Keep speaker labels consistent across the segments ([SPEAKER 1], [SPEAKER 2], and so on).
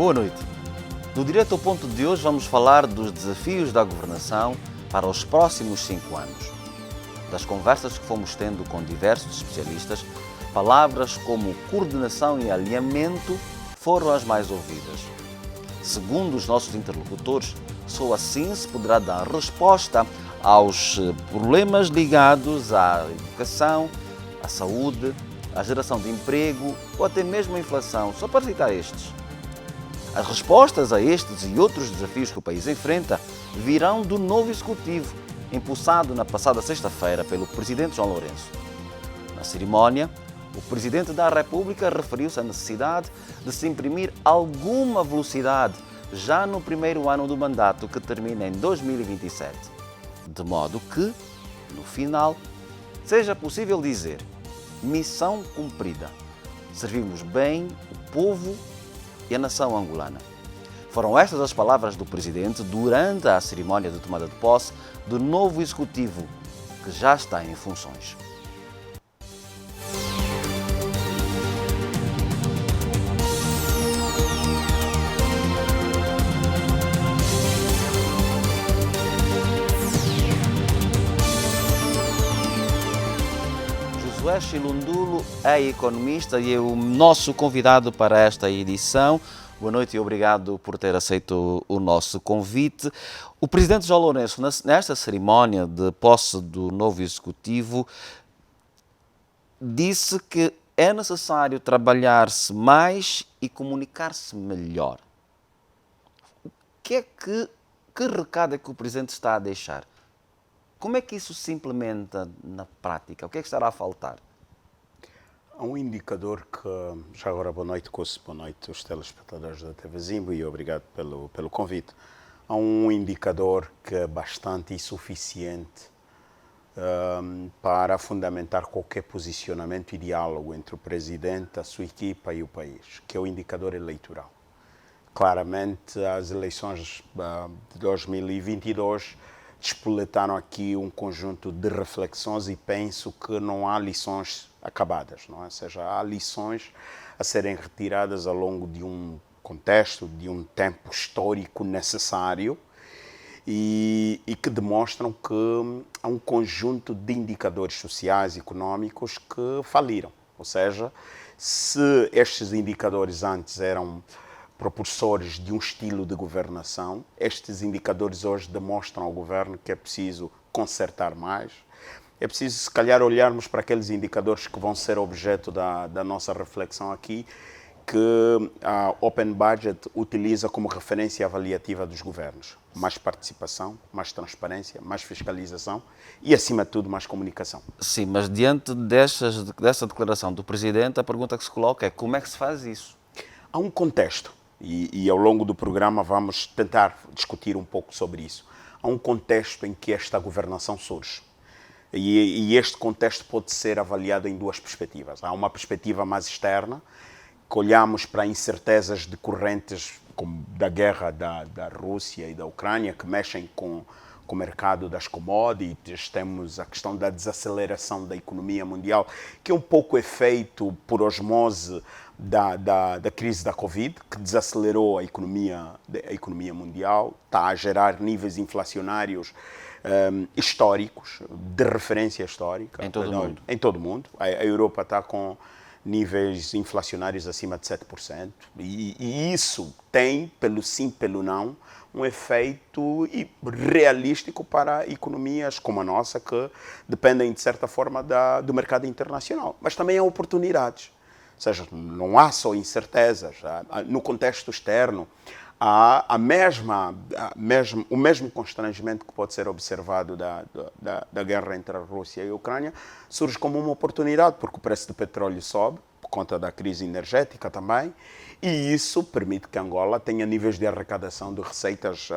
[SPEAKER 1] Boa noite. No Direto ao Ponto de hoje vamos falar dos desafios da governação para os próximos 5 anos. Das conversas que fomos tendo com diversos especialistas, palavras como coordenação e alinhamento foram as mais ouvidas. Segundo os nossos interlocutores, só assim se poderá dar resposta aos problemas ligados à educação, à saúde, à geração de emprego ou até mesmo à inflação, só para citar estes. As respostas a estes e outros desafios que o país enfrenta virão do novo Executivo, impulsado na passada sexta-feira pelo Presidente João Lourenço. Na cerimónia, o Presidente da República referiu-se à necessidade de se imprimir alguma velocidade já no primeiro ano do mandato, que termina em 2027, de modo que, no final, seja possível dizer: missão cumprida. Servimos bem o povo e a nação angolana. Foram estas as palavras do Presidente durante a cerimónia de tomada de posse do novo Executivo, que já está em funções. Josué Chilundulo é economista e é o nosso convidado para esta edição. Boa noite e obrigado por ter aceito o nosso convite. O Presidente João Lourenço, nesta cerimónia de posse do novo Executivo, disse que é necessário trabalhar-se mais e comunicar-se melhor. Que recado é que o Presidente está a deixar? Como é que isso se implementa na prática? O que é que estará a faltar?
[SPEAKER 2] Há um indicador que, já agora boa noite, boa noite aos telespectadores da TV Zimbo e obrigado pelo convite. Há um indicador que é bastante insuficiente para fundamentar qualquer posicionamento e diálogo entre o Presidente, a sua equipa e o país, que é o indicador eleitoral. Claramente, as eleições de 2022 despoletaram aqui um conjunto de reflexões e penso que não há lições acabadas, não é? Ou seja, há lições a serem retiradas ao longo de um contexto, de um tempo histórico necessário e que demonstram que há um conjunto de indicadores sociais e económicos que faliram. Ou seja, se estes indicadores antes eram propulsores de um estilo de governação, estes indicadores hoje demonstram ao governo que é preciso consertar mais. É preciso, se calhar, olharmos para aqueles indicadores que vão ser objeto da nossa reflexão aqui, que a Open Budget utiliza como referência avaliativa dos governos. Mais participação, mais transparência, mais fiscalização e, acima de tudo, mais comunicação.
[SPEAKER 1] Sim, mas diante dessa declaração do Presidente, a pergunta que se coloca é: como é que se faz isso?
[SPEAKER 2] Há um contexto. E ao longo do programa vamos tentar discutir um pouco sobre isso. Há um contexto em que esta governação surge. E este contexto pode ser avaliado em duas perspectivas. Há uma perspectiva mais externa, que olhamos para incertezas decorrentes como da guerra da Rússia e da Ucrânia, que mexem com o mercado das commodities. Temos a questão da desaceleração da economia mundial, que é um pouco efeito por osmose da crise da Covid, que desacelerou a economia mundial, está a gerar níveis inflacionários históricos, de referência histórica.
[SPEAKER 1] Em todo o mundo.
[SPEAKER 2] Em todo o mundo. A Europa está com níveis inflacionários acima de 7%. E isso tem, pelo sim, pelo não, um efeito realístico para economias como a nossa, que dependem, de certa forma, do mercado internacional. Mas também há oportunidades. Ou seja, não há só incertezas. No contexto externo, há o mesmo constrangimento que pode ser observado da guerra entre a Rússia e a Ucrânia surge como uma oportunidade, porque o preço do petróleo sobe, por conta da crise energética também, e isso permite que Angola tenha níveis de arrecadação de receitas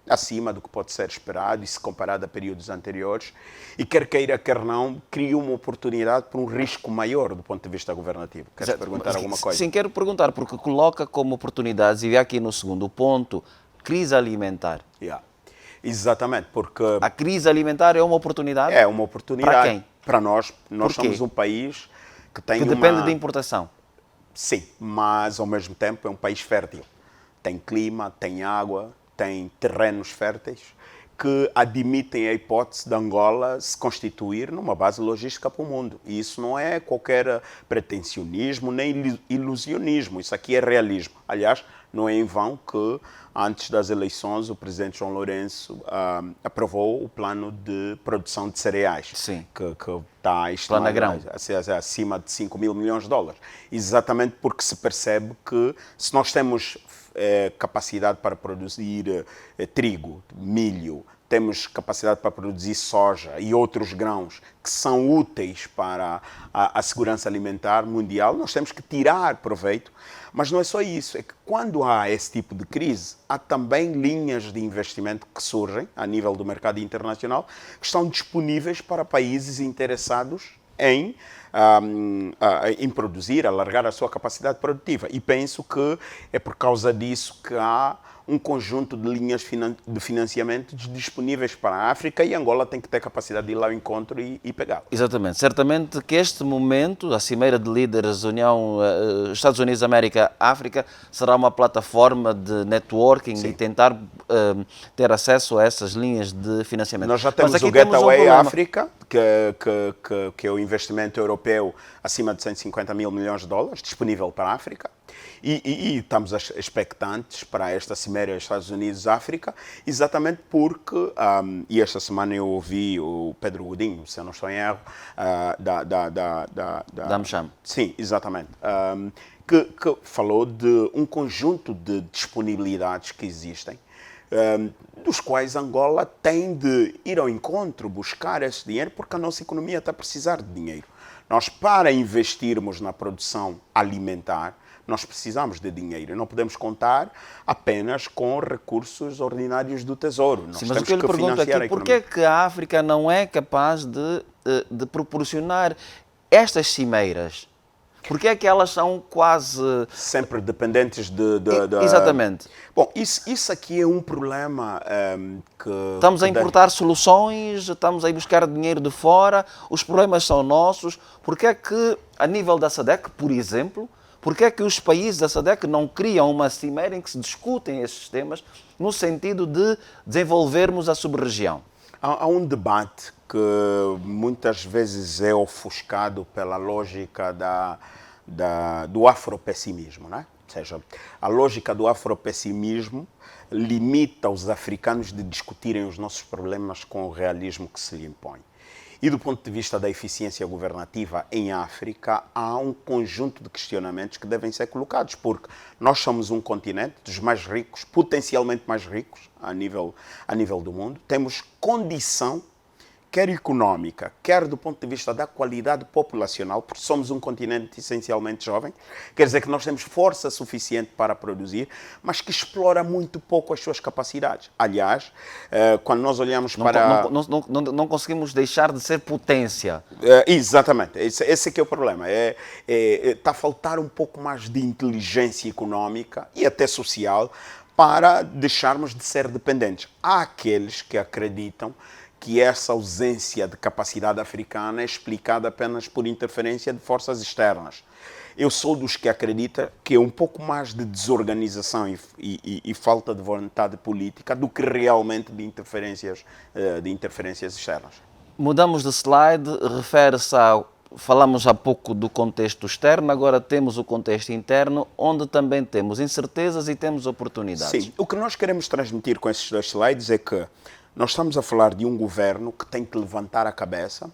[SPEAKER 2] acima do que pode ser esperado e se comparado a períodos anteriores, e quer queira, quer não, cria uma oportunidade para um risco maior do ponto de vista governativo. Queres perguntar alguma coisa?
[SPEAKER 1] Sim, quero perguntar, porque coloca como oportunidades, e aqui no segundo ponto, crise alimentar.
[SPEAKER 2] Exatamente, porque
[SPEAKER 1] a crise alimentar é uma oportunidade?
[SPEAKER 2] É uma oportunidade.
[SPEAKER 1] Para quem?
[SPEAKER 2] Para nós. Nós somos um país que tem
[SPEAKER 1] depende de importação.
[SPEAKER 2] Sim, mas ao mesmo tempo é um país fértil. tem clima, tem água, tem terrenos férteis que admitem a hipótese de Angola se constituir numa base logística para o mundo. E isso não é qualquer pretensionismo nem ilusionismo, isso aqui é realismo. Aliás, não é em vão que, antes das eleições, o presidente João Lourenço aprovou o plano de produção de cereais,
[SPEAKER 1] Sim.
[SPEAKER 2] que está estimado acima de 5 mil milhões de dólares. Exatamente porque se percebe que, se nós temos capacidade para produzir trigo, milho, temos capacidade para produzir soja e outros grãos que são úteis para a segurança alimentar mundial, nós temos que tirar proveito. Mas não é só isso, é que quando há esse tipo de crise, há também linhas de investimento que surgem a nível do mercado internacional que estão disponíveis para países interessados em produzir, alargar a sua capacidade produtiva. E penso que é por causa disso que há um conjunto de linhas de financiamento disponíveis para a África e Angola tem que ter capacidade de ir lá ao encontro e pegá-lo.
[SPEAKER 1] Exatamente. Certamente que este momento, a Cimeira de Líderes Estados Unidos, América, África, será uma plataforma de networking e tentar ter acesso a essas linhas de financiamento.
[SPEAKER 2] Nós já temos o Getaway África, que é o investimento europeu acima de 150 mil milhões de dólares, disponível para a África. E estamos expectantes para esta Cimeira Estados Unidos-África, exatamente porque, e esta semana eu ouvi o Pedro Godinho, se eu não estou em erro,
[SPEAKER 1] da AmCham.
[SPEAKER 2] Sim, exatamente. Que falou de um conjunto de disponibilidades que existem, dos quais Angola tem de ir ao encontro, buscar esse dinheiro, porque a nossa economia está a precisar de dinheiro. Nós, para investirmos na produção alimentar, nós precisamos de dinheiro. Não podemos contar apenas com recursos ordinários do Tesouro. Nós
[SPEAKER 1] mas o que eu lhe pergunto aqui, por que é que a África não é capaz de proporcionar estas cimeiras? Por que é que elas são quase...
[SPEAKER 2] sempre dependentes
[SPEAKER 1] Exatamente.
[SPEAKER 2] Bom, isso aqui é um problema que...
[SPEAKER 1] Estamos a importar soluções, estamos a ir buscar dinheiro de fora, os problemas são nossos. Por que é que, a nível da SADC, por exemplo, por que é que os países da SADC não criam uma cimeira em que se discutem esses temas no sentido de desenvolvermos a sub-região?
[SPEAKER 2] Há um debate que muitas vezes é ofuscado pela lógica do afropessimismo, né? Ou seja, a lógica do afropessimismo limita os africanos de discutirem os nossos problemas com o realismo que se lhe impõe. E do ponto de vista da eficiência governativa em África, há um conjunto de questionamentos que devem ser colocados, porque nós somos um continente dos mais ricos, potencialmente mais ricos a nível do mundo, temos condição, quer económica, quer do ponto de vista da qualidade populacional, porque somos um continente essencialmente jovem, quer dizer que nós temos força suficiente para produzir, mas que explora muito pouco as suas capacidades. Aliás, quando nós olhamos para...
[SPEAKER 1] Não conseguimos deixar de ser potência.
[SPEAKER 2] Exatamente, esse é que é o problema. Está a faltar um pouco mais de inteligência económica e até social para deixarmos de ser dependentes. Há aqueles que acreditam que essa ausência de capacidade africana é explicada apenas por interferência de forças externas. Eu sou dos que acredita que é um pouco mais de desorganização e falta de vontade política do que realmente de interferências externas.
[SPEAKER 1] Mudamos de slide, refere-se ao... Falamos há pouco do contexto externo, agora temos o contexto interno, onde também temos incertezas e temos oportunidades.
[SPEAKER 2] Sim, o que nós queremos transmitir com esses dois slides é que nós estamos a falar de um governo que tem que levantar a cabeça,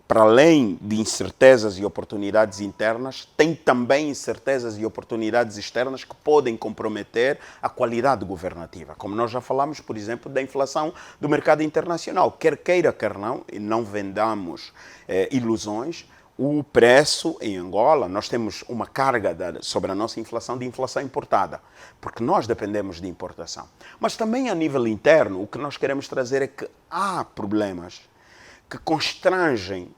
[SPEAKER 2] para além de incertezas e oportunidades internas, tem também incertezas e oportunidades externas que podem comprometer a qualidade governativa. Como nós já falamos, por exemplo, da inflação do mercado internacional. Quer queira, quer não, e não vendamos ilusões, o preço em Angola, nós temos uma carga sobre a nossa inflação de inflação importada, porque nós dependemos de importação. Mas também a nível interno, o que nós queremos trazer é que há problemas que constrangem,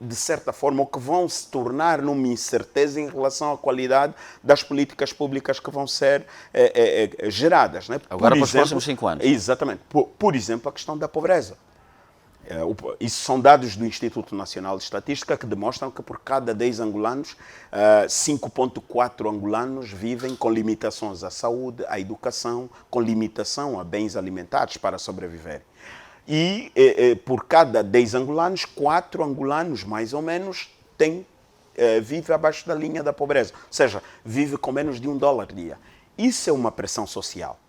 [SPEAKER 2] de certa forma, ou que vão se tornar numa incerteza em relação à qualidade das políticas públicas que vão ser geradas. Né?
[SPEAKER 1] Agora para os próximos 5 anos.
[SPEAKER 2] Exatamente. Por exemplo, a questão da pobreza. Isso são dados do Instituto Nacional de Estatística que demonstram que por cada 10 angolanos, 5,4 angolanos vivem com limitações à saúde, à educação, com limitação a bens alimentares para sobreviver. E por cada 10 angolanos, 4 angolanos, mais ou menos, vive abaixo da linha da pobreza. Ou seja, vive com menos de $1 dia. Isso é uma pressão social.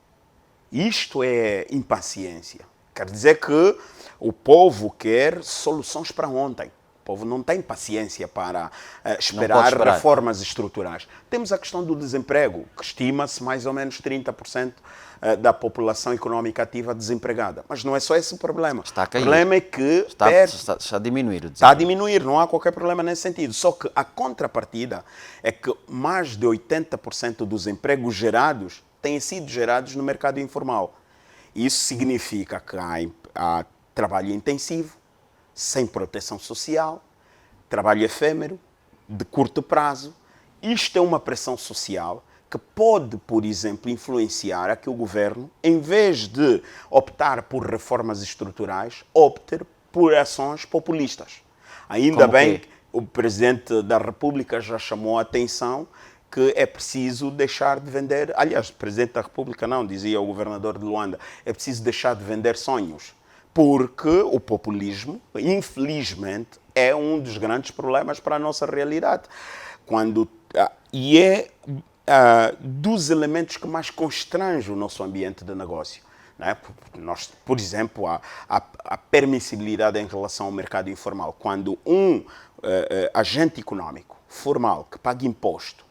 [SPEAKER 2] Isto é impaciência. Quer dizer que o povo quer soluções para ontem. O povo não tem paciência para esperar reformas estruturais. Temos a questão do desemprego, que estima-se mais ou menos 30% da população económica ativa desempregada. Mas não é só esse o problema.
[SPEAKER 1] Está a cair.
[SPEAKER 2] O problema é que
[SPEAKER 1] está a diminuir.
[SPEAKER 2] Está a diminuir, não há qualquer problema nesse sentido. Só que a contrapartida é que mais de 80% dos empregos gerados têm sido gerados no mercado informal. Isso significa que há trabalho intensivo, sem proteção social, trabalho efêmero, de curto prazo. Isto é uma pressão social que pode, por exemplo, influenciar a que o governo, em vez de optar por reformas estruturais, opte por ações populistas. Ainda bem que o Presidente da República já chamou a atenção que é preciso deixar de vender... Aliás, o Presidente da República não, dizia o governador de Luanda, é preciso deixar de vender sonhos. Porque o populismo, infelizmente, é um dos grandes problemas para a nossa realidade. Dos elementos que mais constrange o nosso ambiente de negócio. Não é? Nós, por exemplo, a permissibilidade em relação ao mercado informal. Quando um agente econômico formal que paga imposto,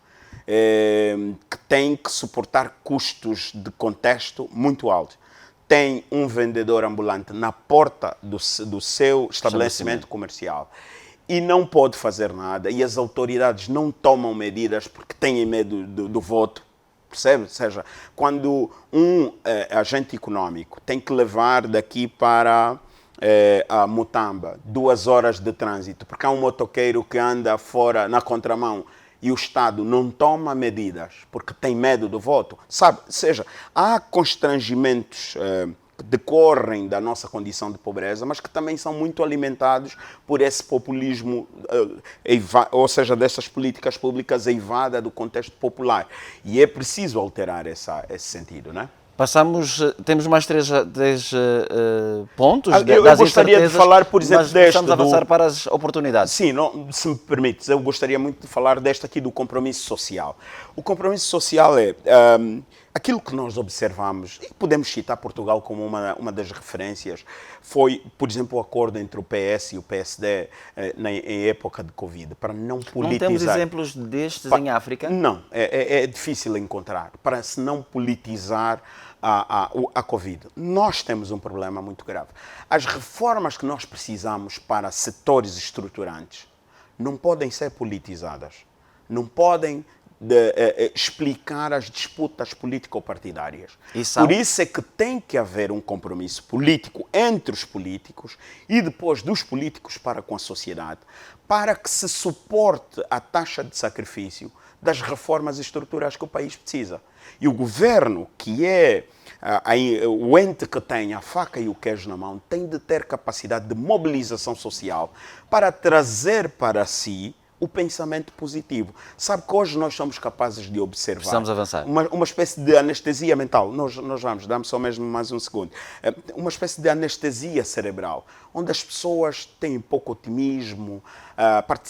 [SPEAKER 2] que tem que suportar custos de contexto muito altos, tem um vendedor ambulante na porta do seu estabelecimento comercial e não pode fazer nada, e as autoridades não tomam medidas porque têm medo do voto, percebe? Ou seja, quando um agente econômico tem que levar daqui para a Mutamba 2 horas de trânsito, porque há um motoqueiro que anda fora na contramão, e o Estado não toma medidas porque tem medo do voto, sabe? Ou seja, há constrangimentos que decorrem da nossa condição de pobreza, mas que também são muito alimentados por esse populismo, ou seja, dessas políticas públicas eivadas do contexto popular. E é preciso alterar esse sentido, não é?
[SPEAKER 1] Temos mais 3 pontos
[SPEAKER 2] eu
[SPEAKER 1] das
[SPEAKER 2] gostaria de falar, por exemplo,
[SPEAKER 1] mas estamos a avançar para as oportunidades.
[SPEAKER 2] Sim, se me permites, eu gostaria muito de falar deste aqui do compromisso social. O compromisso social é aquilo que nós observamos, e podemos citar Portugal como uma das referências, foi, por exemplo, o acordo entre o PS e o PSD em época de Covid, para não politizar.
[SPEAKER 1] Não temos exemplos destes em África?
[SPEAKER 2] Não, é difícil encontrar, para se não politizar a Covid. Nós temos um problema muito grave. As reformas que nós precisamos para setores estruturantes não podem ser politizadas, não podem explicar as disputas político-partidárias. Por isso é que tem que haver um compromisso político entre os políticos e depois dos políticos para com a sociedade, para que se suporte a taxa de sacrifício das reformas estruturais que o país precisa. E o governo, que é o ente que tem a faca e o queijo na mão, tem de ter capacidade de mobilização social para trazer para si o pensamento positivo. Sabe que hoje nós somos capazes de observar...
[SPEAKER 1] Precisamos avançar.
[SPEAKER 2] Uma espécie de anestesia mental. Nós vamos, dá-me só mesmo mais um segundo. Uma espécie de anestesia cerebral, onde as pessoas têm pouco otimismo,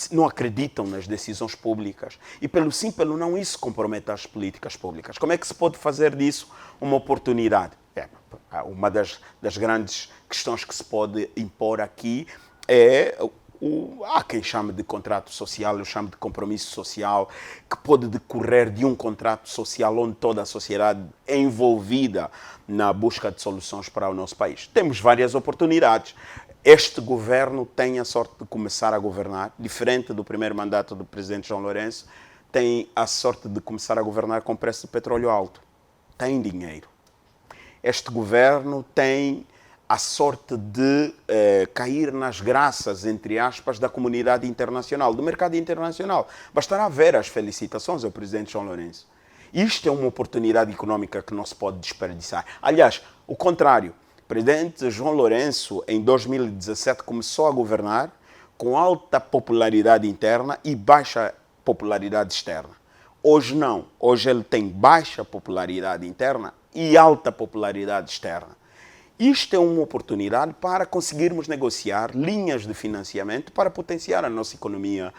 [SPEAKER 2] não acreditam nas decisões públicas e, pelo sim, pelo não, isso compromete as políticas públicas. Como é que se pode fazer disso uma oportunidade? Uma das grandes questões que se pode impor aqui é... há quem chame de contrato social, eu chamo de compromisso social, que pode decorrer de um contrato social onde toda a sociedade é envolvida na busca de soluções para o nosso país. Temos várias oportunidades. Este governo tem a sorte de começar a governar, diferente do primeiro mandato do presidente João Lourenço, tem a sorte de começar a governar com preço de petróleo alto. Tem dinheiro. Este governo tem a sorte de cair nas graças, entre aspas, da comunidade internacional, do mercado internacional. Bastará ver as felicitações ao presidente João Lourenço. Isto é uma oportunidade económica que não se pode desperdiçar. Aliás, o contrário, presidente João Lourenço, em 2017, começou a governar com alta popularidade interna e baixa popularidade externa. Hoje não. Hoje ele tem baixa popularidade interna e alta popularidade externa. Isto é uma oportunidade para conseguirmos negociar linhas de financiamento para potenciar a nossa economia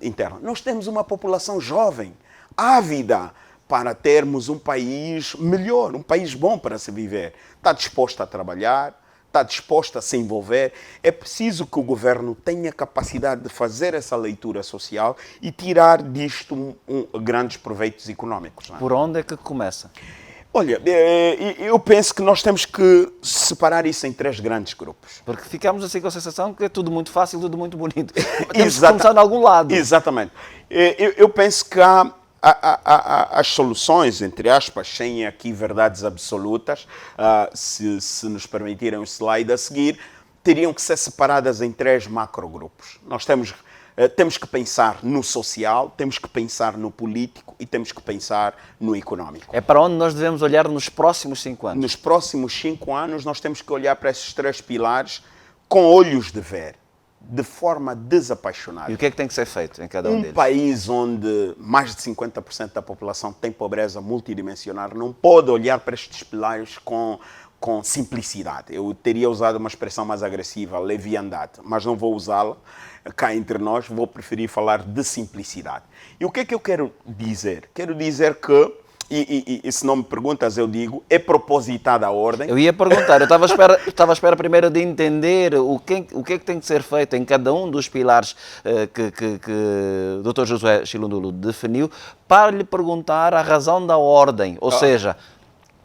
[SPEAKER 2] interna. Nós temos uma população jovem, ávida, para termos um país melhor, um país bom para se viver. Está disposto a trabalhar, está disposto a se envolver. É preciso que o governo tenha capacidade de fazer essa leitura social e tirar disto grandes proveitos económicos. Não é?
[SPEAKER 1] Por onde é que começa?
[SPEAKER 2] Olha, eu penso que nós temos que separar isso em 3 grandes grupos.
[SPEAKER 1] Porque ficamos assim com a sensação que é tudo muito fácil, tudo muito bonito. Temos que começar de algum lado.
[SPEAKER 2] Exatamente. Eu penso que há as soluções, entre aspas, sem aqui verdades absolutas, se nos permitirem o slide a seguir, teriam que ser separadas em 3 macrogrupos. Nós temos que pensar no social, temos que pensar no político e temos que pensar no económico.
[SPEAKER 1] É para onde nós devemos olhar nos próximos 5 anos?
[SPEAKER 2] Nos próximos 5 anos, nós temos que olhar para esses 3 pilares com olhos de ver, de forma desapaixonada.
[SPEAKER 1] E o que é que tem que ser feito em cada um deles?
[SPEAKER 2] Um país onde mais de 50% da população tem pobreza multidimensional não pode olhar para estes pilares com simplicidade. Eu teria usado uma expressão mais agressiva, leviandade, mas não vou usá-la cá entre nós, vou preferir falar de simplicidade. E o que é que eu quero dizer? Quero dizer que, e se não me perguntas, eu digo, é propositada a ordem.
[SPEAKER 1] Eu ia perguntar, eu estava à espera primeiro de entender o que é que tem que ser feito em cada um dos pilares que o Dr. Josué Chilundulu definiu, para lhe perguntar a razão da ordem, ou seja,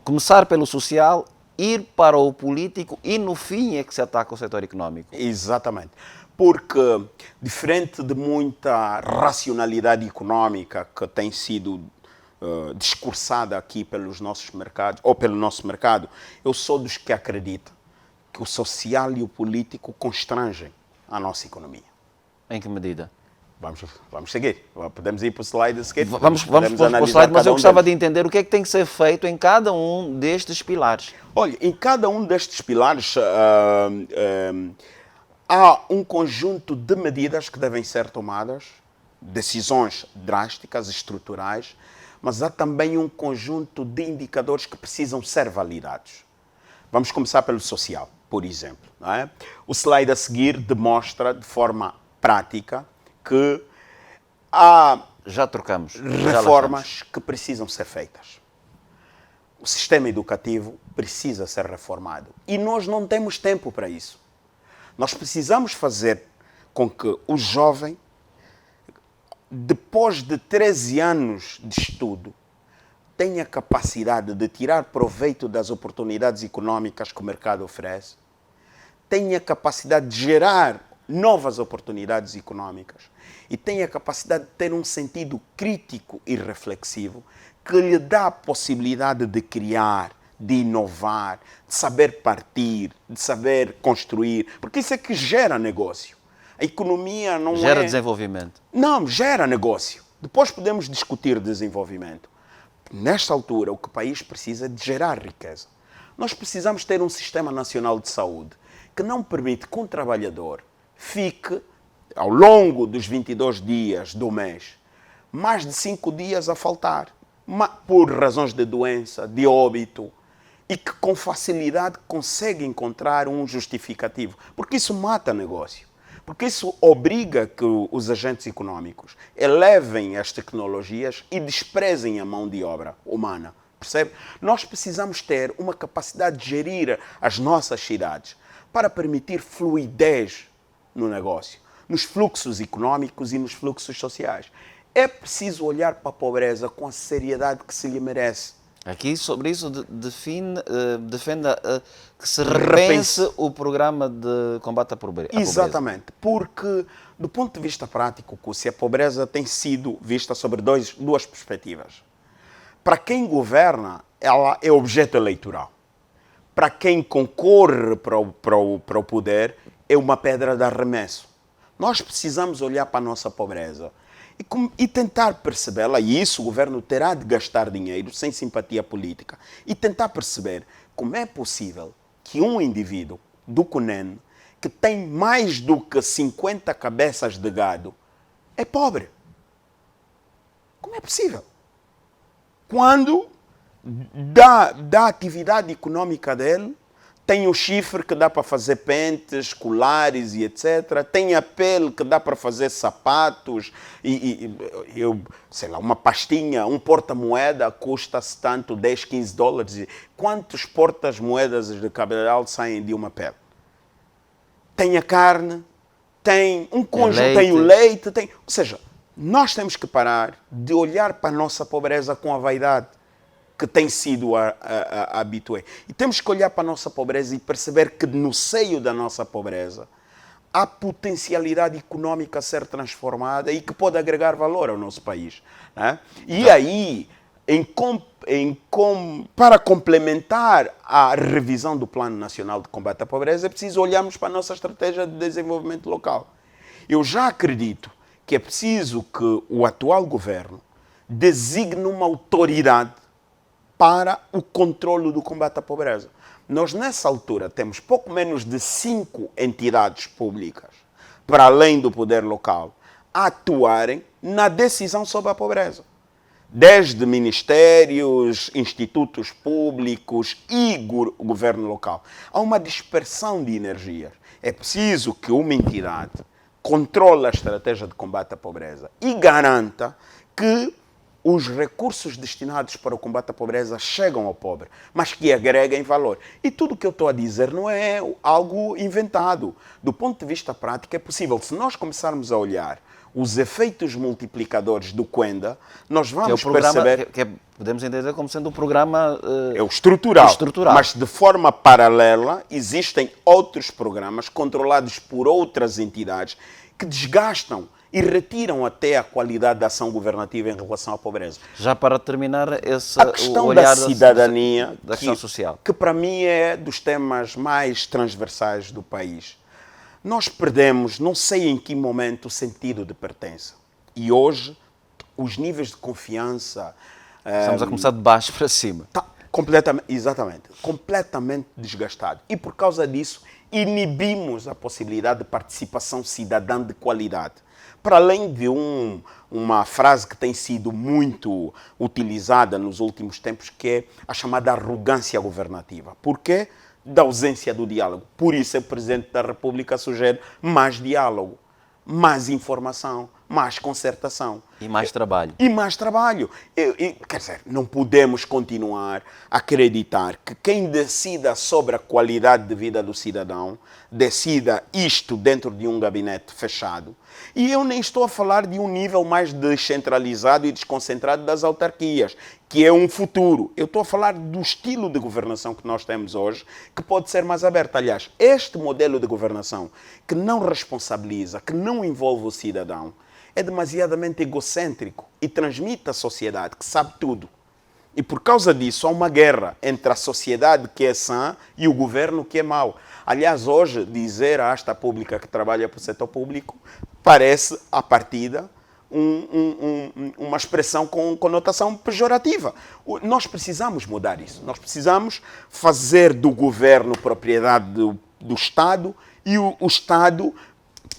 [SPEAKER 1] começar pelo social, ir para o político e no fim é que se ataca o setor económico.
[SPEAKER 2] Exatamente. Porque, diferente de muita racionalidade económica que tem sido discursada aqui pelos nossos mercados, ou pelo nosso mercado, eu sou dos que acreditam que o social e o político constrangem a nossa economia.
[SPEAKER 1] Em que medida?
[SPEAKER 2] Vamos seguir. Podemos ir para o slide a seguir?
[SPEAKER 1] Vamos para o slide, mas eu gostava de entender o que é que tem que ser feito em cada um destes pilares.
[SPEAKER 2] Olha, em cada um destes pilares há um conjunto de medidas que devem ser tomadas, decisões drásticas, estruturais, mas há também um conjunto de indicadores que precisam ser validados. Vamos começar pelo social, por exemplo. Não é? O slide a seguir demonstra de forma prática que há reformas que precisam ser feitas. O sistema educativo precisa ser reformado. E nós não temos tempo para isso. Nós precisamos fazer com que o jovem, depois de 13 anos de estudo, tenha capacidade de tirar proveito das oportunidades económicas que o mercado oferece, tenha capacidade de gerar novas oportunidades económicas e tenha capacidade de ter um sentido crítico e reflexivo que lhe dá a possibilidade de criar, de inovar, de saber partir, de saber construir, porque isso é que gera negócio. A economia não
[SPEAKER 1] gera desenvolvimento.
[SPEAKER 2] Não, gera negócio. Depois podemos discutir desenvolvimento. Nesta altura, o que o país precisa é de gerar riqueza. Nós precisamos ter um sistema nacional de saúde que não permite que um trabalhador fique, ao longo dos 22 dias do mês, mais de 5 dias a faltar, por razões de doença, de óbito, e que com facilidade consegue encontrar um justificativo. Porque isso mata negócio. Porque isso obriga que os agentes económicos elevem as tecnologias e desprezem a mão de obra humana. Percebe? Nós precisamos ter uma capacidade de gerir as nossas cidades para permitir fluidez no negócio, nos fluxos económicos e nos fluxos sociais. É preciso olhar para a pobreza com a seriedade que se lhe merece.
[SPEAKER 1] Aqui, sobre isso, defende que se repense o programa de combate à pobreza.
[SPEAKER 2] Exatamente, porque, do ponto de vista prático, a pobreza tem sido vista sobre duas perspectivas. Para quem governa, ela é objeto eleitoral. Para quem concorre para o poder, é uma pedra de arremesso. Nós precisamos olhar para a nossa pobreza e tentar percebê-la, e isso o governo terá de gastar dinheiro sem simpatia política, e tentar perceber como é possível que um indivíduo do Cunene, que tem mais do que 50 cabeças de gado, é pobre. Como é possível? Quando da atividade econômica dele, tem o chifre que dá para fazer pentes, colares e etc. Tem a pele que dá para fazer sapatos. Sei lá, uma pastinha, um porta-moeda custa-se tanto, 10, 15 dólares. Quantos portas-moedas de cabedal saem de uma pele? Tem a carne, tem um conjunto, tem o leite. Ou seja, nós temos que parar de olhar para a nossa pobreza com a vaidade que tem sido a habitué. E temos que olhar para a nossa pobreza e perceber que no seio da nossa pobreza há potencialidade económica a ser transformada e que pode agregar valor ao nosso país. Né? E aí, para complementar a revisão do Plano Nacional de Combate à Pobreza, é preciso olharmos para a nossa estratégia de desenvolvimento local. Eu já acredito que é preciso que o atual governo designe uma autoridade para o controlo do combate à pobreza. Nós, nessa altura, temos pouco menos de 5 entidades públicas, para além do poder local, a atuarem na decisão sobre a pobreza. Desde ministérios, institutos públicos e governo local. Há uma dispersão de energias. É preciso que uma entidade controle a estratégia de combate à pobreza e garanta que os recursos destinados para o combate à pobreza chegam ao pobre, mas que agreguem valor. E tudo o que eu estou a dizer não é algo inventado. Do ponto de vista prático, é possível. Se nós começarmos a olhar os efeitos multiplicadores do Quenda, nós vamos perceber...
[SPEAKER 1] Podemos entender como sendo um programa...
[SPEAKER 2] é o estrutural. Mas, de forma paralela, existem outros programas controlados por outras entidades que desgastam e retiram até a qualidade da ação governativa em relação à pobreza.
[SPEAKER 1] Já para terminar,
[SPEAKER 2] a questão da cidadania,
[SPEAKER 1] da questão social,
[SPEAKER 2] que para mim é dos temas mais transversais do país. Nós perdemos, não sei em que momento, o sentido de pertença. E hoje, os níveis de confiança...
[SPEAKER 1] Estamos a começar de baixo para cima.
[SPEAKER 2] Tá completamente desgastado. E por causa disso, inibimos a possibilidade de participação cidadã de qualidade. Para além de uma frase que tem sido muito utilizada nos últimos tempos, que é a chamada arrogância governativa. Por quê? Da ausência do diálogo. Por isso, o Presidente da República sugere mais diálogo, mais informação, mais concertação.
[SPEAKER 1] E mais trabalho.
[SPEAKER 2] E mais trabalho. Quer dizer, não podemos continuar a acreditar que quem decida sobre a qualidade de vida do cidadão decida isto dentro de um gabinete fechado. E eu nem estou a falar de um nível mais descentralizado e desconcentrado das autarquias, que é um futuro. Eu estou a falar do estilo de governação que nós temos hoje, que pode ser mais aberto. Aliás, este modelo de governação que não responsabiliza, que não envolve o cidadão, é demasiadamente egocêntrico e transmite à sociedade que sabe tudo. E por causa disso há uma guerra entre a sociedade que é sã e o governo que é mau. Aliás, hoje, dizer à asta pública que trabalha para o setor público parece, à partida, uma expressão com conotação pejorativa. Nós precisamos mudar isso. Nós precisamos fazer do governo propriedade do Estado e o Estado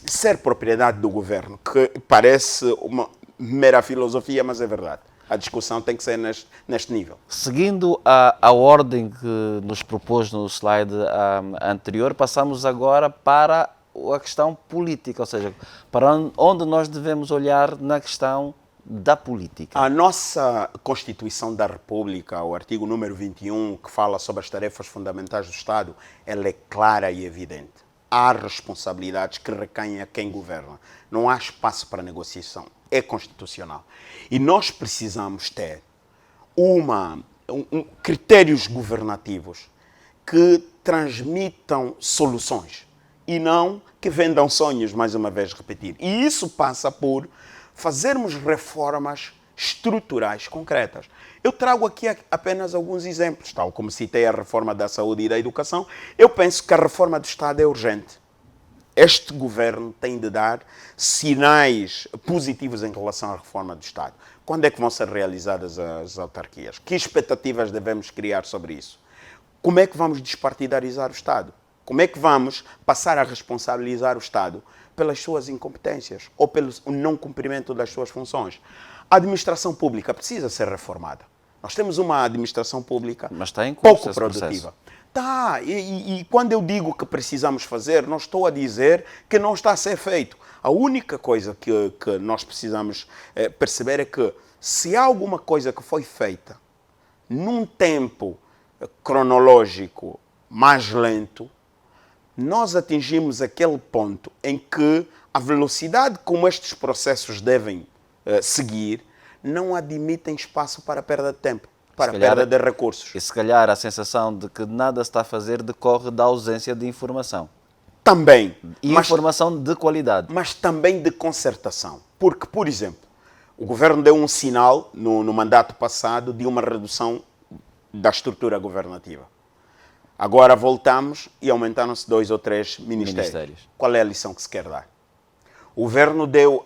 [SPEAKER 2] ser propriedade do governo, que parece uma mera filosofia, mas é verdade. A discussão tem que ser neste nível.
[SPEAKER 1] Seguindo a ordem que nos propôs no slide anterior, passamos agora para a questão política, ou seja, para onde nós devemos olhar na questão da política.
[SPEAKER 2] A nossa Constituição da República, o artigo número 21, que fala sobre as tarefas fundamentais do Estado, ela é clara e evidente. Há responsabilidades que recaem a quem governa. Não há espaço para negociação. É constitucional. E nós precisamos ter critérios governativos que transmitam soluções e não que vendam sonhos, mais uma vez repetir. E isso passa por fazermos reformas estruturais concretas. Eu trago aqui apenas alguns exemplos, tal como citei a reforma da saúde e da educação. Eu penso que a reforma do Estado é urgente. Este governo tem de dar sinais positivos em relação à reforma do Estado. Quando é que vão ser realizadas as autarquias? Que expectativas devemos criar sobre isso? Como é que vamos despartidarizar o Estado? Como é que vamos passar a responsabilizar o Estado pelas suas incompetências ou pelo não cumprimento das suas funções? A administração pública precisa ser reformada. Nós temos uma administração pública pouco produtiva. Tá, e quando eu digo que precisamos fazer, não estou a dizer que não está a ser feito. A única coisa que nós precisamos perceber é que se há alguma coisa que foi feita num tempo cronológico mais lento, nós atingimos aquele ponto em que a velocidade como estes processos devem seguir não admitem espaço para perda de tempo, para perda de recursos.
[SPEAKER 1] E se calhar a sensação de que nada se está a fazer decorre da ausência de informação.
[SPEAKER 2] Também.
[SPEAKER 1] E informação de qualidade.
[SPEAKER 2] Mas também de concertação. Porque, por exemplo, o governo deu um sinal no mandato passado de uma redução da estrutura governativa. Agora voltamos e aumentaram-se 2 ou 3 ministérios. Qual é a lição que se quer dar? O governo deu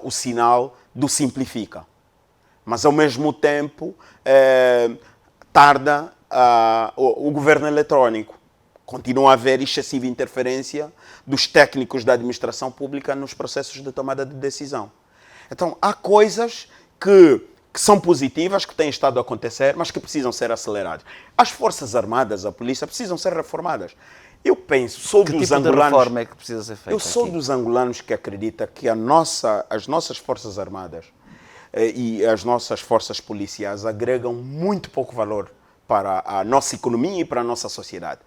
[SPEAKER 2] o sinal do simplifica, mas ao mesmo tempo tarda o governo eletrónico. Continua a haver excessiva interferência dos técnicos da administração pública nos processos de tomada de decisão. Então, há coisas que são positivas, que têm estado a acontecer, mas que precisam ser aceleradas. As Forças Armadas, a polícia, precisam ser reformadas. Eu penso, sou dos angolanos... Que tipo de reforma é que precisa ser feita? Eu sou dos angolanos que acredita que as nossas Forças Armadas e as nossas forças policiais agregam muito pouco valor para a nossa economia e para a nossa sociedade.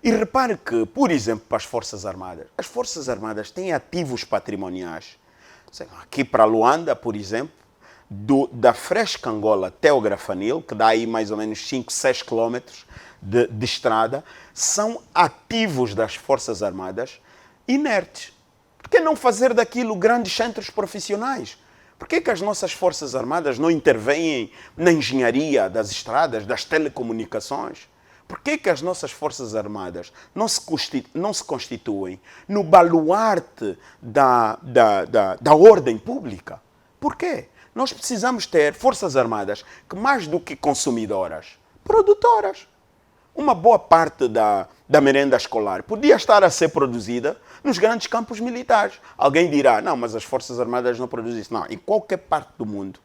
[SPEAKER 2] E repare que, por exemplo, para as Forças Armadas têm ativos patrimoniais. Aqui para Luanda, por exemplo, da Fresca Angola até o Grafanil, que dá aí mais ou menos 5, 6 quilómetros de estrada, são ativos das Forças Armadas inertes. Por que não fazer daquilo grandes centros profissionais? Por que as nossas Forças Armadas não intervêm na engenharia das estradas, das telecomunicações? Por que as nossas Forças Armadas não se constituem no baluarte da ordem pública? Por quê? Nós precisamos ter Forças Armadas que, mais do que consumidoras, produtoras. Uma boa parte da merenda escolar podia estar a ser produzida nos grandes campos militares. Alguém dirá, não, mas as Forças Armadas não produzem isso. Não, em qualquer parte do mundo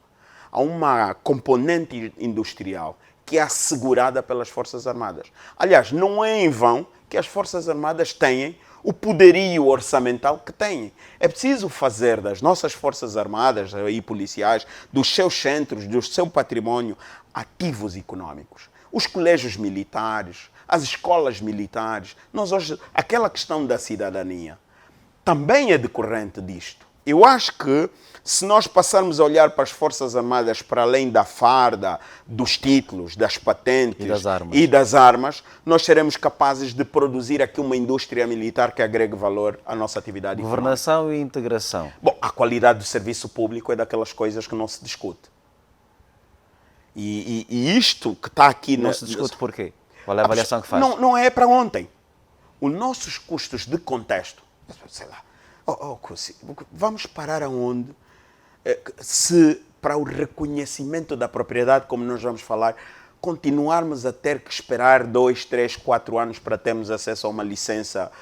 [SPEAKER 2] há uma componente industrial que é assegurada pelas Forças Armadas. Aliás, não é em vão que as Forças Armadas têm o poderio orçamental que têm. É preciso fazer das nossas Forças Armadas e policiais, dos seus centros, do seu património, ativos econômicos. Os colégios militares, as escolas militares, aquela questão da cidadania também é decorrente disto. Eu acho que se nós passarmos a olhar para as Forças Armadas para além da farda, dos títulos, das patentes e das armas, nós seremos capazes de produzir aqui uma indústria militar que agregue valor à nossa atividade econômica.
[SPEAKER 1] Governação e integração.
[SPEAKER 2] Bom, a qualidade do serviço público é daquelas coisas que não se discute. E isto que está aqui...
[SPEAKER 1] Não se discute porquê? Qual é a avaliação que faz?
[SPEAKER 2] Não é para ontem. Os nossos custos de contexto, sei lá, vamos parar aonde? Se para o reconhecimento da propriedade, como nós vamos falar, continuarmos a ter que esperar 2, 3, 4 anos para termos acesso a uma licença,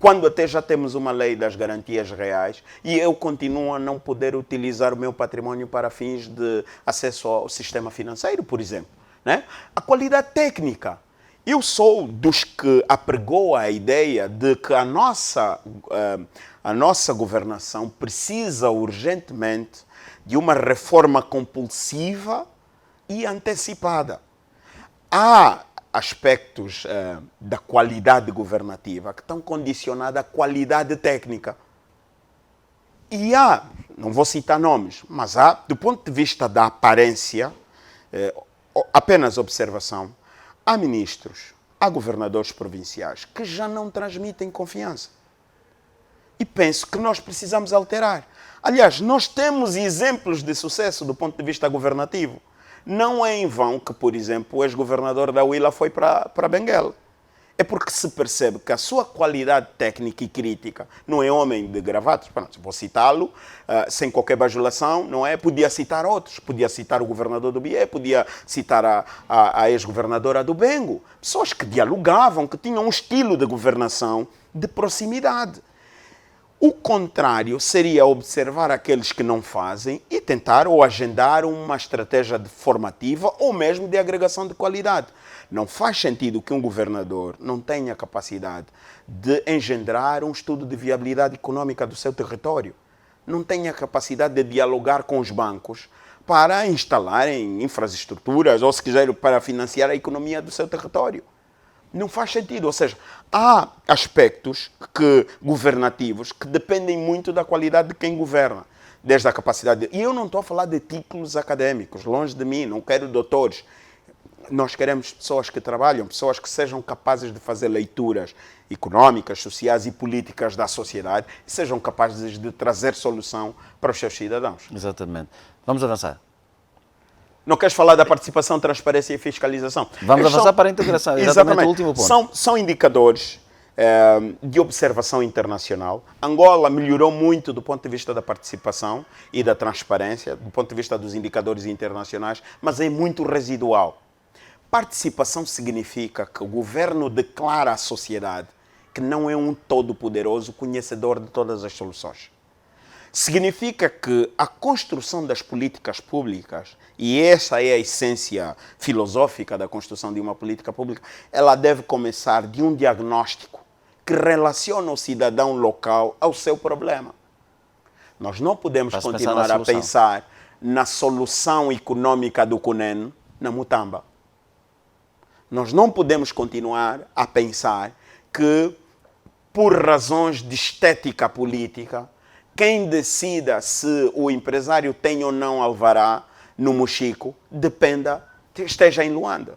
[SPEAKER 2] quando até já temos uma lei das garantias reais, e eu continuo a não poder utilizar o meu património para fins de acesso ao sistema financeiro, por exemplo. Né? A qualidade técnica. Eu sou dos que apregou a ideia de que a nossa governação precisa urgentemente de uma reforma compulsiva e antecipada. Há aspectos da qualidade governativa que estão condicionados à qualidade técnica. E há, não vou citar nomes, mas há, do ponto de vista da aparência, apenas observação, há ministros, há governadores provinciais que já não transmitem confiança. E penso que nós precisamos alterar. Aliás, nós temos exemplos de sucesso do ponto de vista governativo. Não é em vão que, por exemplo, o ex-governador da Huila foi para Benguela. é porque se percebe que a sua qualidade técnica e crítica não é homem de gravatas. Vou citá-lo sem qualquer bajulação, não é? Podia citar outros. Podia citar o governador do Bié, podia citar a ex-governadora do Bengo. Pessoas que dialogavam, que tinham um estilo de governação de proximidade. O contrário seria observar aqueles que não fazem e tentar ou agendar uma estratégia formativa ou mesmo de agregação de qualidade. Não faz sentido que um governador não tenha capacidade de engendrar um estudo de viabilidade econômica do seu território. Não tenha capacidade de dialogar com os bancos para instalarem infraestruturas ou, se quiser, para financiar a economia do seu território. Não faz sentido. Ou seja, há aspectos governativos que dependem muito da qualidade de quem governa. Desde a capacidade E eu não estou a falar de títulos académicos, longe de mim, não quero doutores. Nós queremos pessoas que trabalham, pessoas que sejam capazes de fazer leituras económicas, sociais e políticas da sociedade e sejam capazes de trazer solução para os seus cidadãos.
[SPEAKER 1] Exatamente. Vamos avançar.
[SPEAKER 2] Não queres falar da participação, transparência e fiscalização?
[SPEAKER 1] Vamos avançar para a integração, exatamente o último ponto.
[SPEAKER 2] São indicadores de observação internacional. Angola melhorou muito do ponto de vista da participação e da transparência, do ponto de vista dos indicadores internacionais, mas é muito residual. Participação significa que o governo declara à sociedade que não é um todo-poderoso conhecedor de todas as soluções. Significa que a construção das políticas públicas, e essa é a essência filosófica da construção de uma política pública, ela deve começar de um diagnóstico que relaciona o cidadão local ao seu problema. Nós não podemos continuar a pensar na solução econômica do Cunene na Mutamba. Nós não podemos continuar a pensar que, por razões de estética política, quem decida se o empresário tem ou não alvará no Mochico esteja em Luanda.